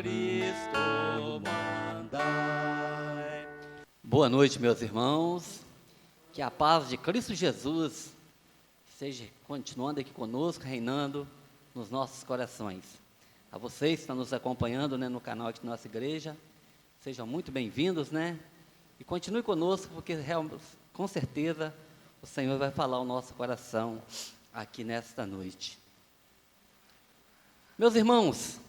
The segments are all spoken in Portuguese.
Cristo mandai. Boa noite, meus irmãos. Que a paz de Cristo Jesus seja continuando aqui conosco, reinando nos nossos corações. A vocês que estão nos acompanhando, né, no canal aqui da nossa igreja, sejam muito bem-vindos, né? E continue conosco, porque com certeza o Senhor vai falar ao nosso coração aqui nesta noite. Meus irmãos,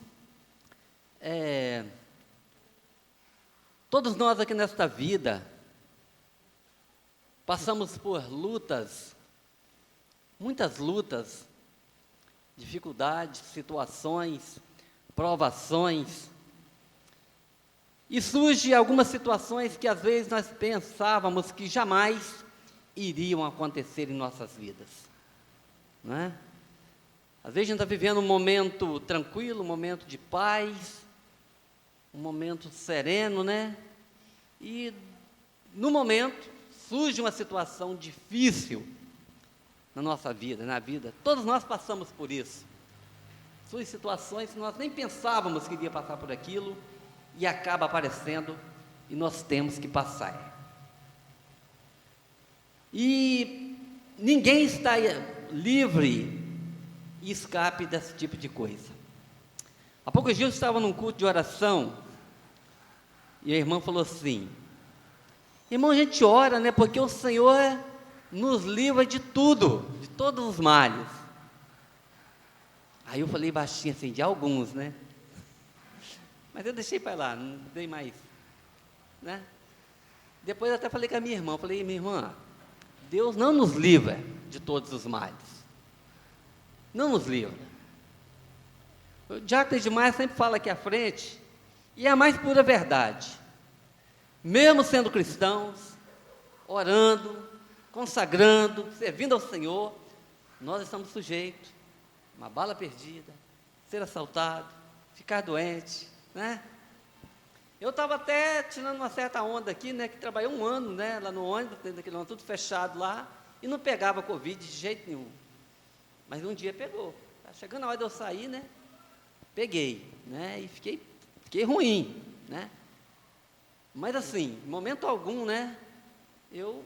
todos nós aqui nesta vida passamos por lutas, muitas lutas, dificuldades, situações, provações, e surgem algumas situações que às vezes nós pensávamos que jamais iriam acontecer em nossas vidas, não é? Às vezes a gente está vivendo um momento tranquilo, um momento de paz, um momento sereno, né? E no momento surge uma situação difícil na nossa vida, na vida. Todos nós passamos por isso. Surgem situações que nós nem pensávamos que iria passar por aquilo e acaba aparecendo e nós temos que passar. E ninguém está livre e escape desse tipo de coisa. Há poucos dias eu estava num culto de oração e a irmã falou assim: irmão, a gente ora, né, porque o Senhor nos livra de tudo, de todos os males. Aí eu falei baixinho assim, de alguns, né? Mas eu deixei para lá, não dei mais, né? Depois eu até falei com a minha irmã, falei: minha irmã, Deus não nos livra de todos os males. Não nos livra. O Diácono Edmar sempre fala aqui à frente, e é a mais pura verdade. Mesmo sendo cristãos, orando, consagrando, servindo ao Senhor, nós estamos sujeitos a uma bala perdida, ser assaltado, ficar doente, né? Eu estava até tirando uma certa onda aqui, né, que trabalhei um ano, né, lá no ônibus, dentro daquele ônibus, tudo fechado lá, e não pegava Covid de jeito nenhum. Mas um dia pegou. Chegando a hora de eu sair, né, peguei, né, e fiquei ruim, né? Mas assim, em momento algum, né, eu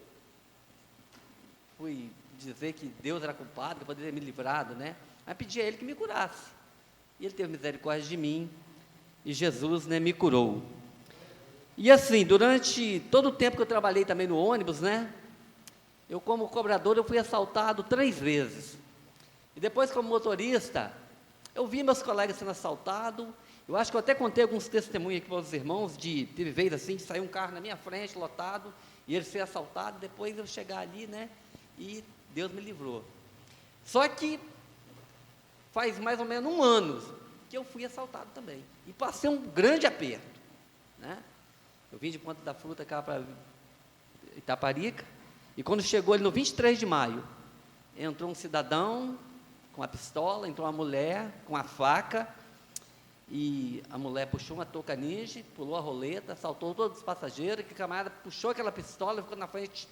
fui dizer que Deus era culpado, que eu poderia ter me livrado, né? Mas pedi a Ele que me curasse. E Ele teve misericórdia de mim, e Jesus, né, me curou. E assim, durante todo o tempo que eu trabalhei também no ônibus, né, eu como cobrador, eu fui assaltado 3 vezes. E depois como motorista, eu vi meus colegas sendo assaltados. Eu acho que eu até contei alguns testemunhos aqui para os irmãos, teve vez assim, de sair um carro na minha frente, lotado, e ele ser assaltado, depois eu chegar ali, né, e Deus me livrou. Só que faz mais ou menos 1 ano que eu fui assaltado também, e passei um grande aperto, né? Eu vim de Ponta da Fruta cá para Itaparica, e quando chegou ali no 23 de maio, entrou um cidadão com a pistola, entrou uma mulher com a faca, e a mulher puxou uma touca ninja, pulou a roleta, assaltou todos os passageiros, que o camarada puxou aquela pistola, ficou na frente,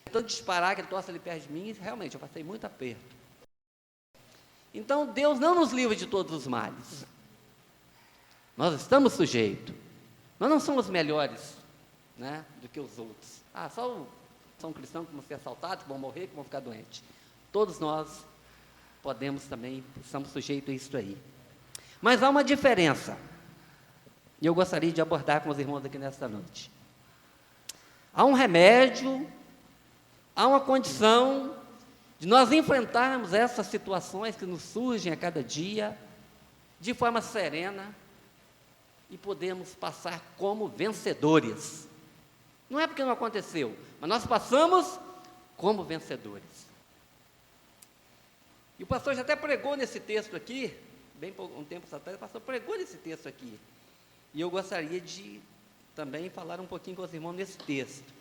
tentando disparar, aquele troço ali perto de mim, e realmente eu passei muito aperto. Então Deus não nos livra de todos os males, nós estamos sujeitos, nós não somos melhores, né, do que os outros. Só são cristãos que vão ser assaltados, que vão morrer, que vão ficar doentes. Todos nós podemos também, estamos sujeitos a isso aí. Mas há uma diferença, e eu gostaria de abordar com os irmãos aqui nesta noite. Há um remédio, há uma condição de nós enfrentarmos essas situações que nos surgem a cada dia, de forma serena, e podemos passar como vencedores. Não é porque não aconteceu, mas nós passamos como vencedores. E o pastor já até pregou nesse texto aqui, bem um tempo atrás, o pastor pregou nesse texto aqui. E eu gostaria de também falar um pouquinho com os irmãos nesse texto,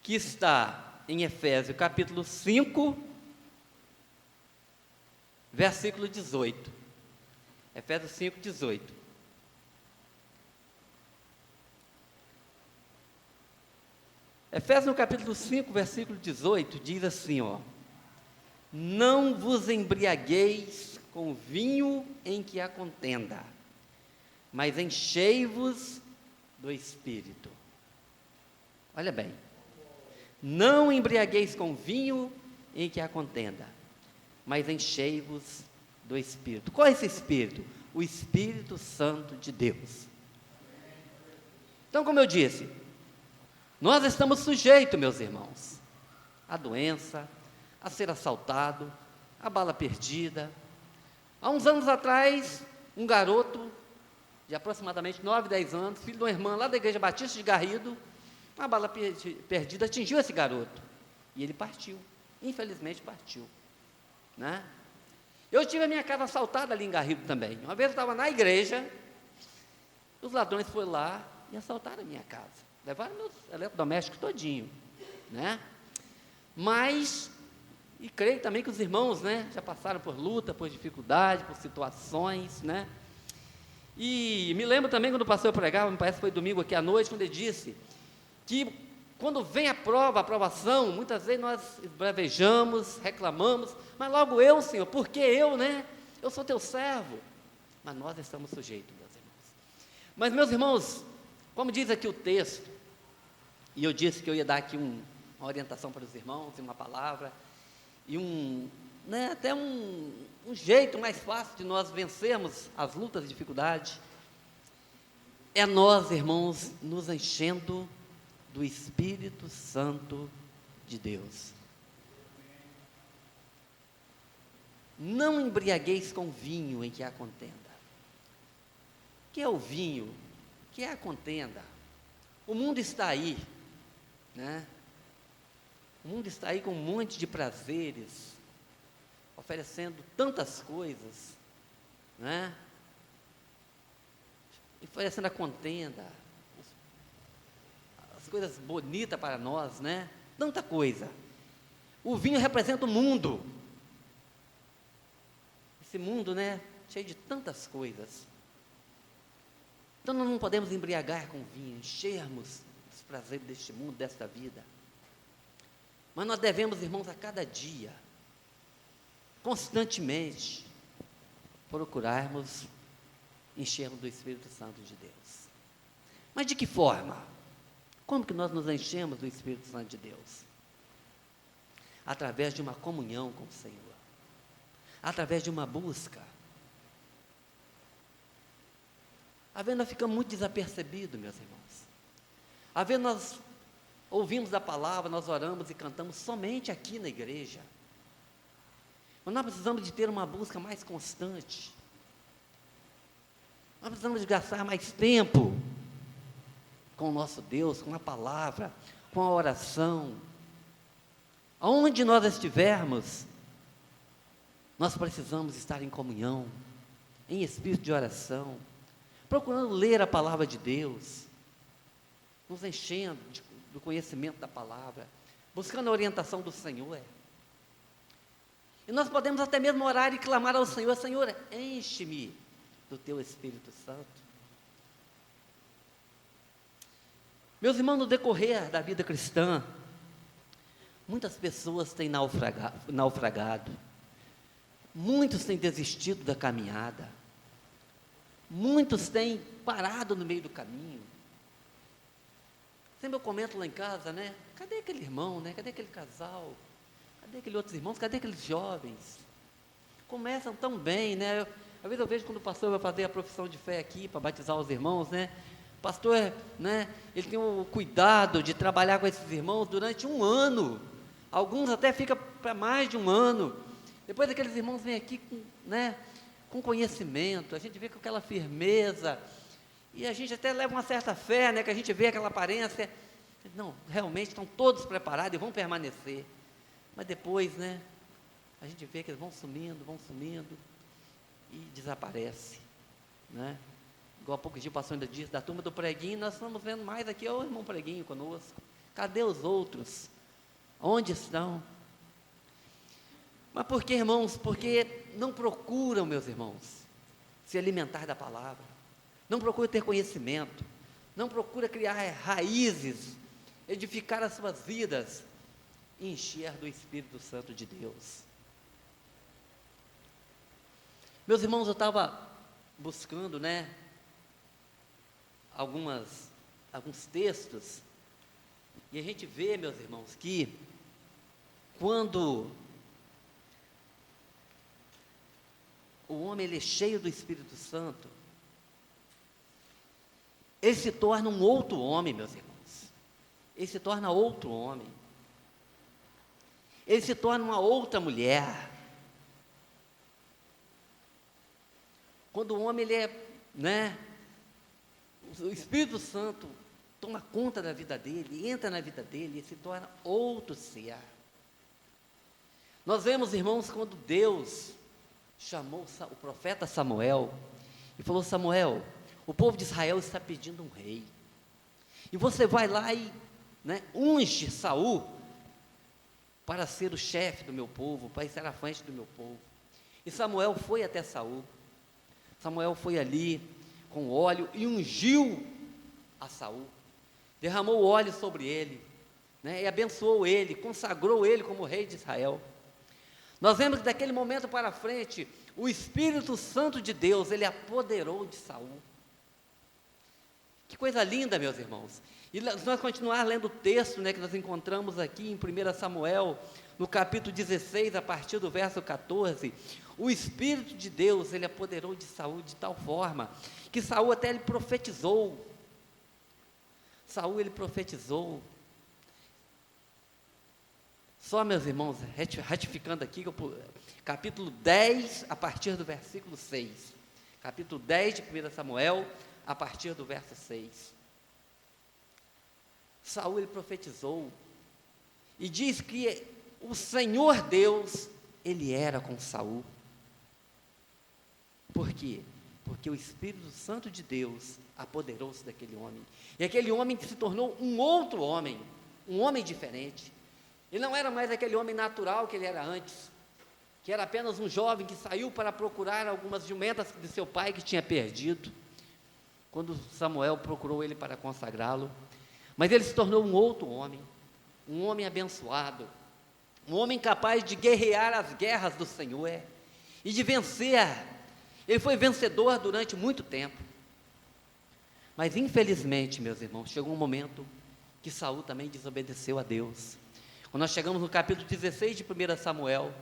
que está em Efésios capítulo 5, versículo 18. Efésios 5, 18. Efésios no capítulo 5, versículo 18, diz assim, ó: não vos embriagueis com vinho em que há contenda, mas enchei-vos do Espírito. Olha bem, não embriagueis com vinho em que há contenda, mas enchei-vos do Espírito. Qual é esse Espírito? O Espírito Santo de Deus. Então, como eu disse, nós estamos sujeitos, meus irmãos, à doença, a ser assaltado, a bala perdida. Há uns anos atrás, um garoto de aproximadamente 9, 10 anos, filho de uma irmã lá da Igreja Batista de Garrido, uma bala perdida atingiu esse garoto, e ele partiu, infelizmente partiu, né? Eu tive a minha casa assaltada ali em Garrido também. Uma vez eu estava na igreja, os ladrões foram lá e assaltaram a minha casa, levaram meus eletrodomésticos todinho, né? Mas, e creio também que os irmãos, né, já passaram por luta, por dificuldade, por situações, né? E me lembro também quando o pastor pregava, me parece que foi domingo aqui à noite, quando ele disse que quando vem a prova, a aprovação, muitas vezes nós esbravejamos, reclamamos, mas logo eu, Senhor, porque eu, né? Eu sou teu servo. Mas nós estamos sujeitos, meus irmãos. Mas, meus irmãos, como diz aqui o texto, e eu disse que eu ia dar aqui uma orientação para os irmãos, e uma palavra, e até um jeito mais fácil de nós vencermos as lutas e dificuldades, é nós, irmãos, nos enchendo do Espírito Santo de Deus. Não embriagueis com vinho em que há contenda. O que é o vinho? O que é a contenda? O mundo está aí, né? O mundo está aí com um monte de prazeres, oferecendo tantas coisas, né? Oferecendo a contenda, as coisas bonitas para nós, né? Tanta coisa. O vinho representa o mundo. Esse mundo, né? Cheio de tantas coisas. Então nós não podemos embriagar com vinho, enchermos os prazeres deste mundo, desta vida. Mas nós devemos, irmãos, a cada dia, constantemente, procurarmos enchermos do Espírito Santo de Deus. Mas de que forma? Como que nós nos enchemos do Espírito Santo de Deus? Através de uma comunhão com o Senhor, através de uma busca. Às vezes nós ficamos muito desapercebidos, meus irmãos. Às vezes nós ouvimos a palavra, nós oramos e cantamos somente aqui na igreja. Mas nós precisamos de ter uma busca mais constante. Nós precisamos de gastar mais tempo com o nosso Deus, com a palavra, com a oração. Aonde nós estivermos, nós precisamos estar em comunhão, em espírito de oração, procurando ler a palavra de Deus, nos enchendo do conhecimento da palavra, buscando a orientação do Senhor. E nós podemos até mesmo orar e clamar ao Senhor: Senhor, enche-me do teu Espírito Santo. Meus irmãos, no decorrer da vida cristã, muitas pessoas têm naufragado, muitos têm desistido da caminhada, muitos têm parado no meio do caminho. Sempre eu comento lá em casa, né? Cadê aquele irmão, né? Cadê aquele casal? Cadê aqueles outros irmãos? Cadê aqueles jovens? Começam tão bem, né? Às vezes eu vejo quando o pastor vai fazer a profissão de fé aqui, para batizar os irmãos, né? O pastor, né? Ele tem o cuidado de trabalhar com esses irmãos durante um ano. Alguns até ficam para mais de um ano. Depois aqueles irmãos vêm aqui com conhecimento, a gente vê com aquela firmeza, e a gente até leva uma certa fé, né? Que a gente vê aquela aparência. Não, realmente estão todos preparados e vão permanecer. Mas depois, né? A gente vê que eles vão sumindo e desaparece, né? Igual há poucos dias o pastor ainda disse, da turma do preguinho, nós estamos vendo mais aqui, o irmão preguinho conosco. Cadê os outros? Onde estão? Mas por que, irmãos? Porque não procuram, meus irmãos, se alimentar da palavra, não procuram ter conhecimento, não procuram criar raízes, edificar as suas vidas e encher do Espírito Santo de Deus. Meus irmãos, eu estava buscando, né, alguns textos, e a gente vê, meus irmãos, que quando o homem ele é cheio do Espírito Santo, ele se torna um outro homem, meus irmãos. Ele se torna outro homem. Ele se torna uma outra mulher. Quando o homem ele é, o Espírito Santo toma conta da vida dele, entra na vida dele, e se torna outro ser. Nós vemos, irmãos, quando Deus chamou o profeta Samuel e falou: Samuel, o povo de Israel está pedindo um rei, e você vai lá e unge Saul para ser o chefe do meu povo, para estar à frente do meu povo. E Samuel foi até Saul. Samuel foi ali com óleo e ungiu a Saul, derramou óleo sobre ele, e abençoou ele, consagrou ele como rei de Israel. Nós vemos que daquele momento para frente, o Espírito Santo de Deus, ele apoderou de Saul. Que coisa linda, meus irmãos. E se nós continuar lendo o texto, que nós encontramos aqui em 1 Samuel, no capítulo 16, a partir do verso 14, o Espírito de Deus, ele apoderou de Saul de tal forma, que Saul até ele profetizou. Saul, ele profetizou. Só, meus irmãos, ratificando aqui, capítulo 10, a partir do versículo 6. Capítulo 10 de 1 Samuel, a partir do verso 6. Saul, ele profetizou, e diz que o Senhor Deus, ele era com Saul. Por quê? Porque o Espírito Santo de Deus apoderou-se daquele homem, e aquele homem que se tornou um outro homem, um homem diferente. Ele não era mais aquele homem natural que ele era antes, que era apenas um jovem que saiu para procurar algumas jumentas de seu pai que tinha perdido, quando Samuel procurou ele para consagrá-lo. Mas ele se tornou um outro homem, um homem abençoado, um homem capaz de guerrear as guerras do Senhor e de vencer. Ele foi vencedor durante muito tempo. Mas infelizmente, meus irmãos, chegou um momento que Saul também desobedeceu a Deus. Quando nós chegamos no capítulo 16 de 1 Samuel,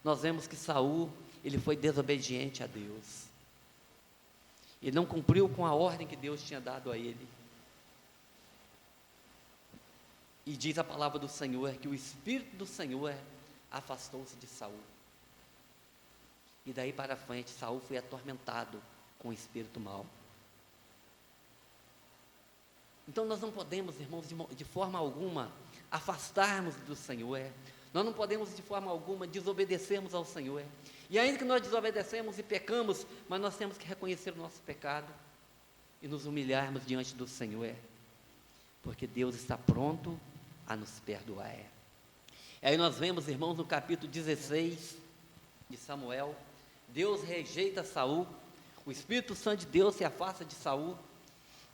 nós vemos que Saul, ele foi desobediente a Deus. Ele não cumpriu com a ordem que Deus tinha dado a ele. E diz a palavra do Senhor que o Espírito do Senhor afastou-se de Saul. E daí para frente, Saul foi atormentado com o espírito mau. Então nós não podemos, irmãos, de forma alguma, afastarmos do Senhor. Nós não podemos de forma alguma desobedecermos ao Senhor. E ainda que nós desobedecemos e pecamos, mas nós temos que reconhecer o nosso pecado e nos humilharmos diante do Senhor, porque Deus está pronto a nos perdoar. Aí nós vemos, irmãos, no capítulo 16 de Samuel, Deus rejeita Saul, o Espírito Santo de Deus se afasta de Saul,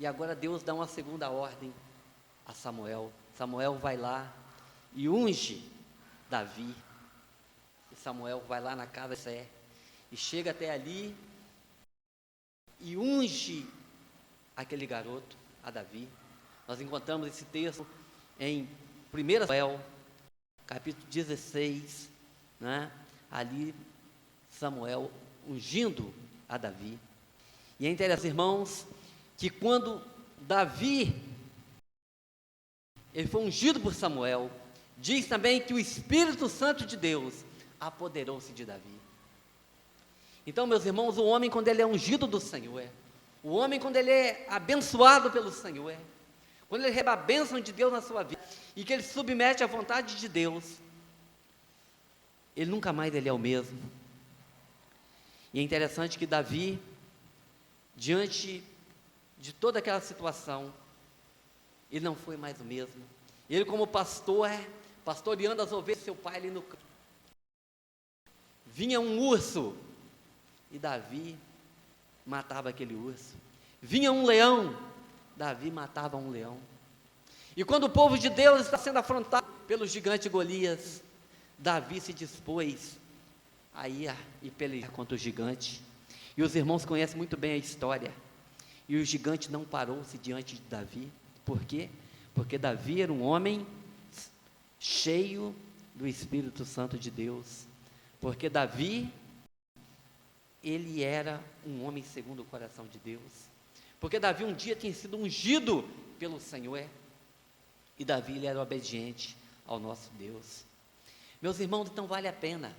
e agora Deus dá uma segunda ordem a Samuel. Samuel vai lá e unge Davi. E Samuel vai lá na casa de Jessé e chega até ali e unge aquele garoto, a Davi. Nós encontramos esse texto em 1 Samuel, capítulo 16, ali Samuel ungindo a Davi. E é interessante, irmãos, que quando Davi ele foi ungido por Samuel, diz também que o Espírito Santo de Deus apoderou-se de Davi. Então, meus irmãos, o homem quando ele é ungido do Senhor, o homem quando ele é abençoado pelo Senhor, quando ele recebe a bênção de Deus na sua vida, e que ele se submete à vontade de Deus, ele nunca mais ele é o mesmo. E é interessante que Davi, diante de toda aquela situação, ele não foi mais o mesmo. Ele, como pastor, pastoreando as ovelhas do seu pai ali no campo, vinha um urso, e Davi matava aquele urso. Vinha um leão, Davi matava um leão. E quando o povo de Deus está sendo afrontado pelo gigante Golias, Davi se dispôs a ir e pelejar contra o gigante. E os irmãos conhecem muito bem a história. E o gigante não parou-se diante de Davi. Por quê? Porque Davi era um homem cheio do Espírito Santo de Deus. Porque Davi, ele era um homem segundo o coração de Deus. Porque Davi um dia tinha sido ungido pelo Senhor. E Davi, ele era obediente ao nosso Deus. Meus irmãos, então vale a pena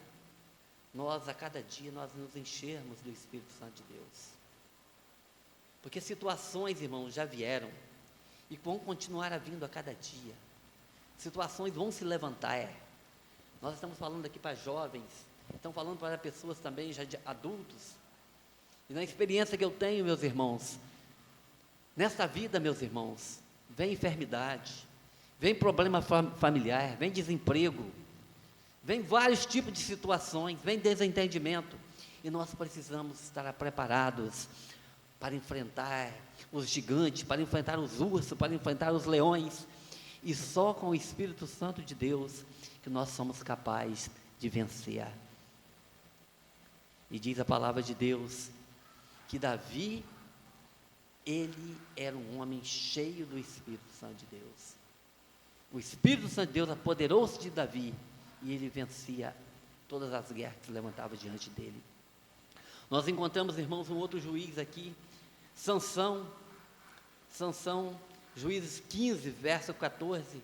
nós, a cada dia, nós nos enchermos do Espírito Santo de Deus. Porque situações, irmãos, já vieram e vão continuar vindo a cada dia. Situações vão se levantar. Nós estamos falando aqui para jovens, estamos falando para pessoas também já de adultos. E na experiência que eu tenho, meus irmãos, nesta vida, meus irmãos, vem enfermidade, vem problema familiar, vem desemprego, vem vários tipos de situações, vem desentendimento. E nós precisamos estar preparados para enfrentar os gigantes, para enfrentar os ursos, para enfrentar os leões. E só com o Espírito Santo de Deus que nós somos capazes de vencer. E diz a palavra de Deus que Davi, ele era um homem cheio do Espírito Santo de Deus. O Espírito Santo de Deus apoderou-se de Davi e ele vencia todas as guerras que se levantavam diante dele. Nós encontramos, irmãos, um outro juiz aqui, Sansão, Juízes 15, verso 14,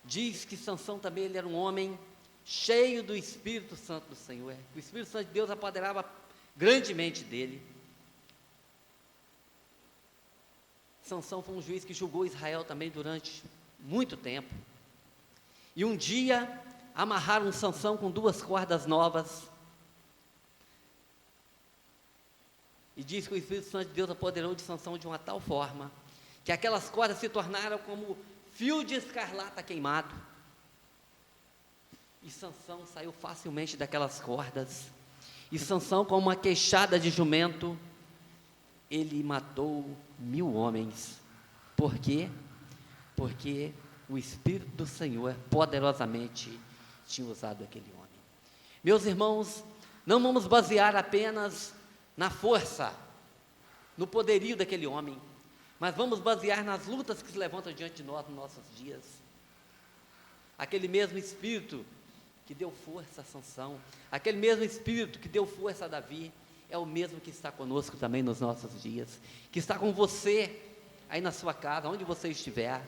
diz que Sansão também ele era um homem cheio do Espírito Santo do Senhor. O Espírito Santo de Deus apoderava grandemente dele. Sansão foi um juiz que julgou Israel também durante muito tempo. E um dia amarraram Sansão com 2 cordas novas. E diz que o Espírito Santo de Deus apoderou de Sansão de uma tal forma que aquelas cordas se tornaram como fio de escarlata queimado. E Sansão saiu facilmente daquelas cordas. E Sansão, com uma queixada de jumento, ele matou 1000 homens. Por quê? Porque o Espírito do Senhor poderosamente tinha usado aquele homem. Meus irmãos, não vamos basear apenas na força, no poderio daquele homem, mas vamos basear nas lutas que se levantam diante de nós nos nossos dias. Aquele mesmo Espírito que deu força a Sansão, aquele mesmo Espírito que deu força a Davi, é o mesmo que está conosco também nos nossos dias, que está com você aí na sua casa, onde você estiver.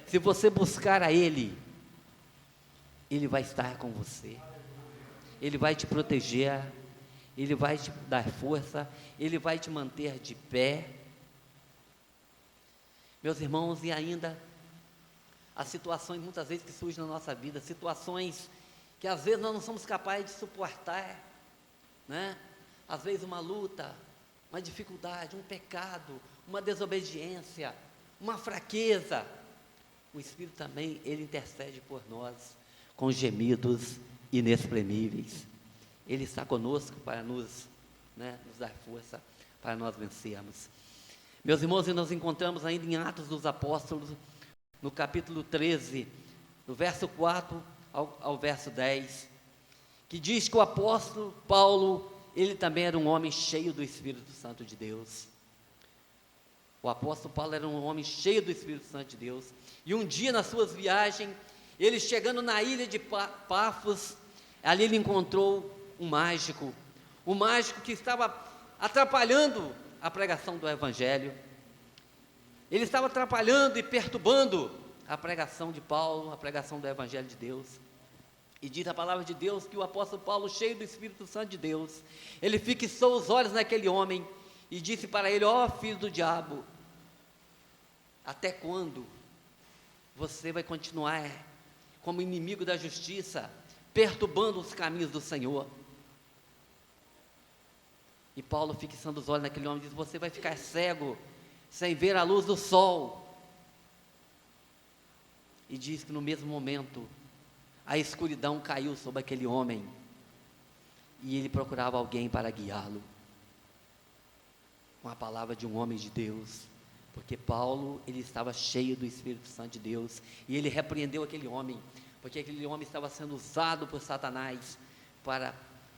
Se você buscar a Ele, Ele vai estar com você, Ele vai te proteger, Ele vai te dar força, Ele vai te manter de pé. Meus irmãos, e ainda as situações muitas vezes que surgem na nossa vida, situações que às vezes nós não somos capazes de suportar, né? Às vezes uma luta, uma dificuldade, um pecado, uma desobediência, uma fraqueza. O Espírito também, Ele intercede por nós com gemidos inexprimíveis. Ele está conosco para nos dar força, para nós vencermos. Meus irmãos, e nós encontramos ainda em Atos dos Apóstolos, no capítulo 13, do verso 4 ao verso 10, que diz que o apóstolo Paulo, ele também era um homem cheio do Espírito Santo de Deus. O apóstolo Paulo era um homem cheio do Espírito Santo de Deus, e um dia nas suas viagens, ele chegando na ilha de Pafos, ali ele encontrou um mágico que estava atrapalhando a pregação do Evangelho. Ele estava atrapalhando e perturbando a pregação de Paulo, a pregação do Evangelho de Deus. E diz a palavra de Deus que o apóstolo Paulo, cheio do Espírito Santo de Deus, ele fixou os olhos naquele homem e disse para ele: ó filho do diabo, até quando você vai continuar como inimigo da justiça, perturbando os caminhos do Senhor? E Paulo, fixando os olhos naquele homem, diz: você vai ficar cego, sem ver a luz do sol. E diz que no mesmo momento, a escuridão caiu sobre aquele homem, e ele procurava alguém para guiá-lo, com a palavra de um homem de Deus, porque Paulo, ele estava cheio do Espírito Santo de Deus, e ele repreendeu aquele homem, porque aquele homem estava sendo usado por Satanás, para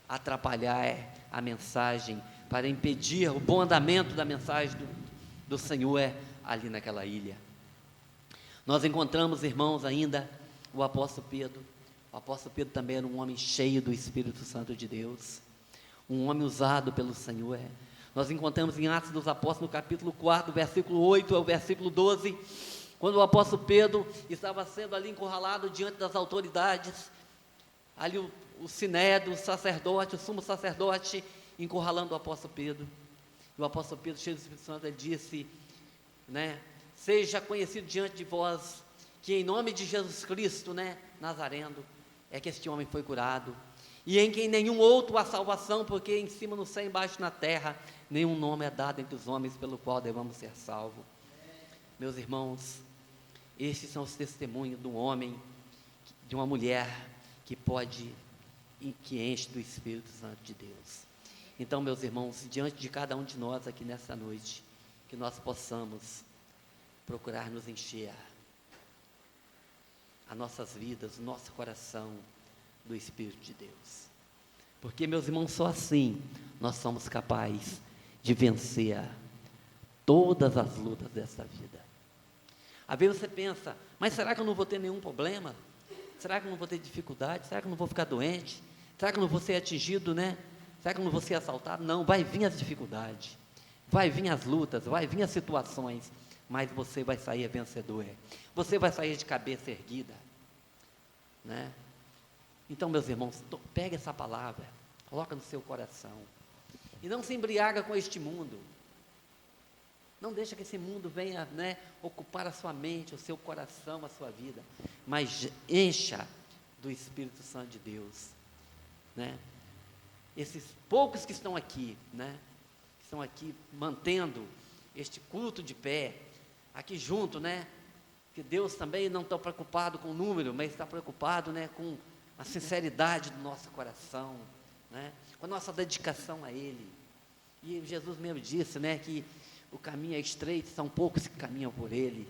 atrapalhar a mensagem, para impedir o bom andamento da mensagem do do Senhor ali naquela ilha. Nós encontramos, irmãos, ainda o apóstolo Pedro. O apóstolo Pedro também era um homem cheio do Espírito Santo de Deus, um homem usado pelo Senhor. Nós encontramos em Atos dos Apóstolos, no capítulo 4, versículo 8 ao versículo 12, quando o apóstolo Pedro estava sendo ali encurralado diante das autoridades, ali o sinédrio, o sacerdote, o sumo sacerdote, encurralando o apóstolo Pedro. E o apóstolo Pedro, cheio do Espírito Santo, ele disse, seja conhecido diante de vós, que em nome de Jesus Cristo, Nazareno, é que este homem foi curado, e em quem nenhum outro há salvação, porque em cima no céu, embaixo na terra, nenhum nome é dado entre os homens pelo qual devamos ser salvos. Meus irmãos, estes são os testemunhos de um homem, de uma mulher, que enche do Espírito Santo de Deus. Então, meus irmãos, diante de cada um de nós aqui nessa noite, que nós possamos procurar nos encher as nossas vidas, o nosso coração do Espírito de Deus, porque, meus irmãos, só assim nós somos capazes de vencer todas as lutas dessa vida. Às vezes você pensa, mas será que eu não vou ter nenhum problema? Será que eu não vou ter dificuldade? Será que eu não vou ficar doente? Será que eu não vou ser atingido, Será que eu não vou ser assaltado? Não, vai vir as dificuldades, vai vir as lutas, vai vir as situações, mas você vai sair vencedor, você vai sair de cabeça erguida, Então, meus irmãos, pega essa palavra, coloca no seu coração, e não se embriaga com este mundo, não deixa que esse mundo venha, ocupar a sua mente, o seu coração, a sua vida, mas encha do Espírito Santo de Deus, Esses poucos que estão aqui, que estão aqui mantendo este culto de pé, aqui junto, que Deus também não está preocupado com o número, mas está preocupado, com a sinceridade do nosso coração, com a nossa dedicação a Ele. E Jesus mesmo disse, que o caminho é estreito, são poucos que caminham por Ele.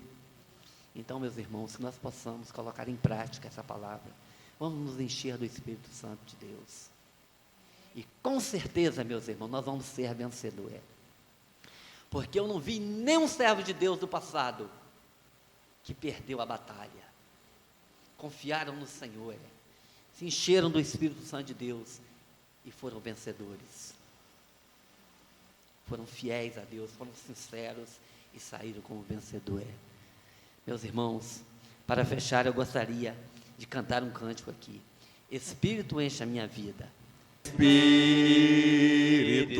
Então, meus irmãos, que nós possamos colocar em prática essa palavra, vamos nos encher do Espírito Santo de Deus, e com certeza, meus irmãos, nós vamos ser vencedores, porque eu não vi nenhum servo de Deus do passado que perdeu a batalha. Confiaram no Senhor, se encheram do Espírito Santo de Deus e foram vencedores, foram fiéis a Deus, foram sinceros e saíram como vencedores. Meus irmãos, para fechar, eu gostaria de cantar um cântico aqui. Espírito, enche a minha vida. Espírito,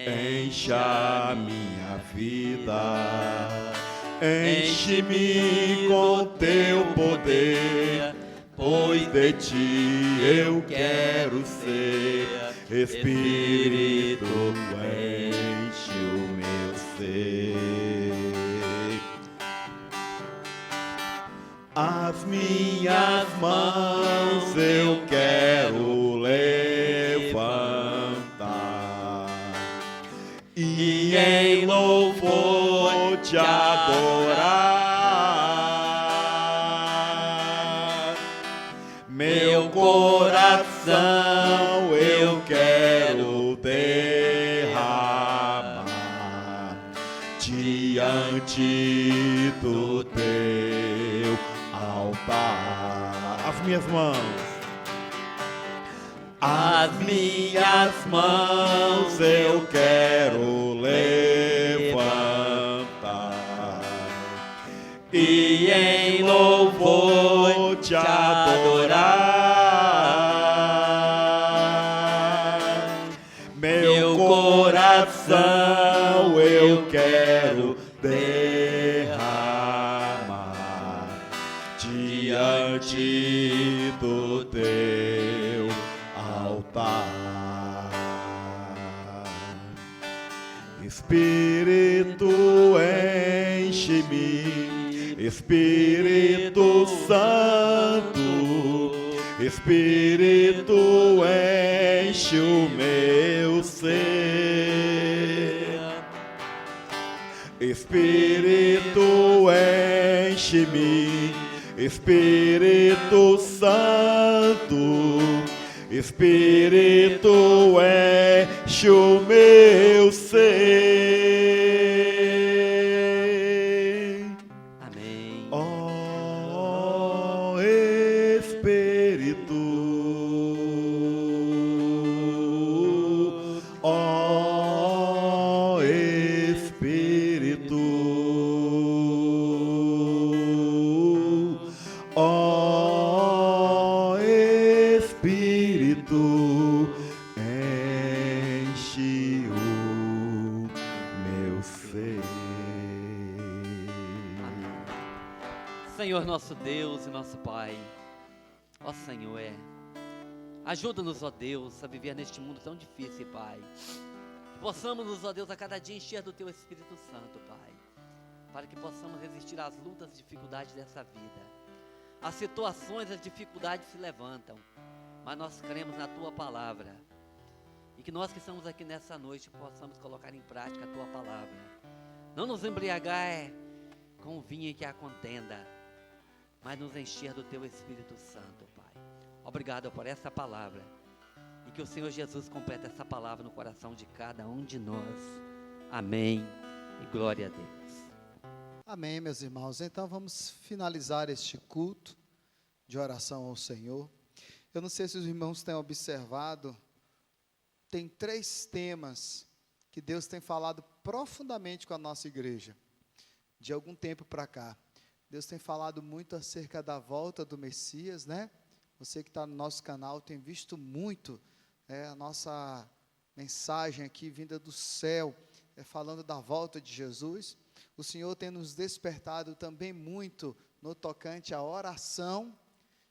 enche a minha vida, enche-me com teu poder, pois de ti eu quero ser. Espírito, enche o meu ser. As minhas mãos eu quero levantar e em louvor te adorar. Meu coração eu quero derramar diante do teu altar. As minhas mãos eu quero levantar e em louvor te adorar. Meu coração eu quero derramar diante do teu altar. Espírito, enche-me, Espírito Santo, Espírito, enche o meu ser. Espírito, enche-me, Espírito Santo, Espírito, enche o meu ser. você. Senhor nosso Deus e nosso Pai, ó Senhor, ajuda-nos, ó Deus, a viver neste mundo tão difícil, Pai. Que possamos, ó Deus, a cada dia encher do Teu Espírito Santo, Pai, para que possamos resistir às lutas e dificuldades dessa vida. As situações, as dificuldades se levantam, mas nós cremos na Tua Palavra. E que nós que estamos aqui nessa noite possamos colocar em prática a Tua Palavra. Não nos embriagar com o vinho que há contenda, mas nos encher do Teu Espírito Santo, Pai. Obrigado por essa palavra. E que o Senhor Jesus complete essa palavra no coração de cada um de nós. Amém. E glória a Deus. Amém, meus irmãos. Então vamos finalizar este culto de oração ao Senhor. Eu não sei se os irmãos têm observado, tem 3 temas que Deus tem falado profundamente com a nossa igreja, de algum tempo para cá. Deus tem falado muito acerca da volta do Messias, né? Você que está no nosso canal tem visto muito a nossa mensagem aqui vinda do céu, falando da volta de Jesus. O Senhor tem nos despertado também muito no tocante à oração,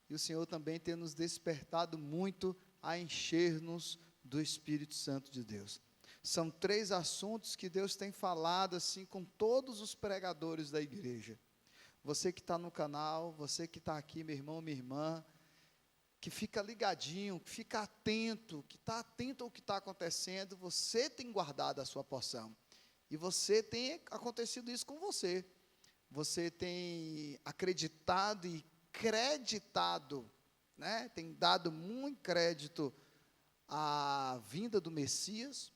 e o Senhor também tem nos despertado muito a encher-nos do Espírito Santo de Deus. São 3 assuntos que Deus tem falado assim com todos os pregadores da igreja. Você que está no canal, você que está aqui, meu irmão, minha irmã, que fica ligadinho, que fica atento, que está atento ao que está acontecendo, você tem guardado a sua porção. E você tem acontecido isso com você. Você tem acreditado e creditado, né? Tem dado muito crédito à vinda do Messias.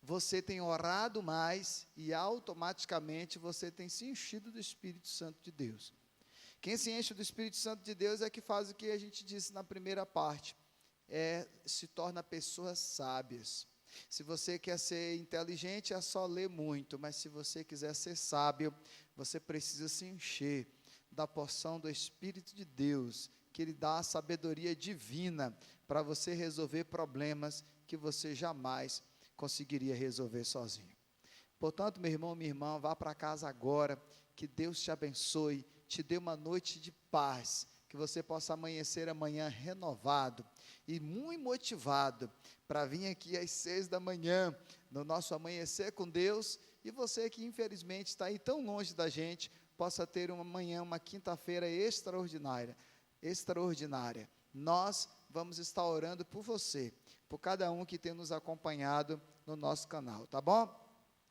Você tem orado mais e automaticamente você tem se enchido do Espírito Santo de Deus. Quem se enche do Espírito Santo de Deus é que faz o que a gente disse na primeira parte, se torna pessoas sábias. Se você quer ser inteligente, é só ler muito, mas se você quiser ser sábio, você precisa se encher da porção do Espírito de Deus, que Ele dá a sabedoria divina para você resolver problemas que você jamais conseguiria resolver sozinho. Portanto, meu irmão, minha irmã, vá para casa agora, que Deus te abençoe, te dê uma noite de paz, que você possa amanhecer amanhã renovado e muito motivado para vir aqui às 6 da manhã, no nosso amanhecer com Deus, e você que infelizmente está aí tão longe da gente, possa ter uma manhã, uma quinta-feira extraordinária. Nós vamos estar orando por você, por cada um que tem nos acompanhado no nosso canal, tá bom?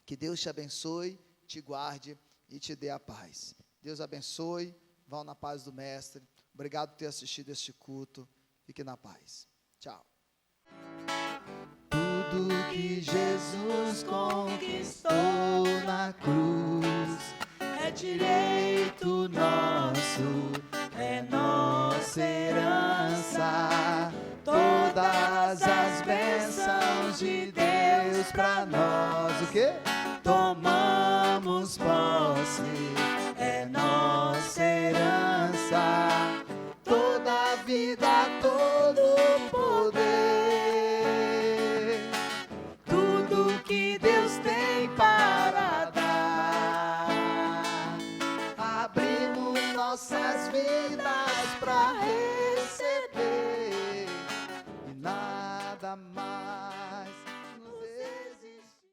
Que Deus te abençoe, te guarde e te dê a paz. Deus abençoe, vão na paz do Mestre. Obrigado por ter assistido este culto. Fique na paz. Tchau. Tudo que Jesus conquistou na cruz é direito nosso, é nossa herança. Todas as bênçãos de Deus para nós, o quê? Tomamos posse, é nossa herança. Toda a vida, todo o poder, tudo que Deus tem para dar, abrimos nossas vidas para